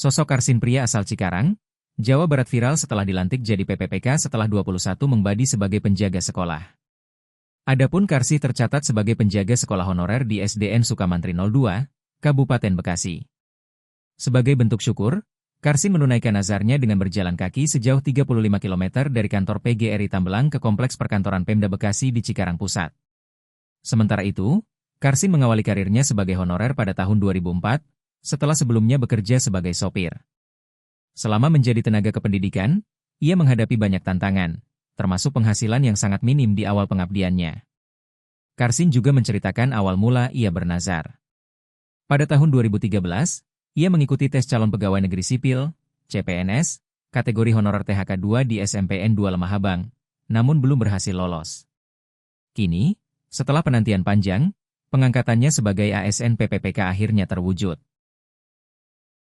Sosok Karsin pria asal Cikarang, Jawa Barat viral setelah dilantik jadi PPPK setelah 21 mengabdi sebagai penjaga sekolah. Adapun Karsi tercatat sebagai penjaga sekolah honorer di SDN Sukamantri 02, Kabupaten Bekasi. Sebagai bentuk syukur, Karsi menunaikan nazarnya dengan berjalan kaki sejauh 35 km dari kantor PGRI Tambelang ke Kompleks Perkantoran Pemda Bekasi di Cikarang Pusat. Sementara itu, Karsi mengawali karirnya sebagai honorer pada tahun 2004, setelah sebelumnya bekerja sebagai sopir. Selama menjadi tenaga kependidikan, ia menghadapi banyak tantangan, termasuk penghasilan yang sangat minim di awal pengabdiannya. Karsin juga menceritakan awal mula ia bernazar. Pada tahun 2013, ia mengikuti tes calon pegawai negeri sipil, CPNS, kategori honorer THK 2 di SMPN 2 Lemahabang, namun belum berhasil lolos. Kini, setelah penantian panjang, pengangkatannya sebagai ASN PPPK akhirnya terwujud.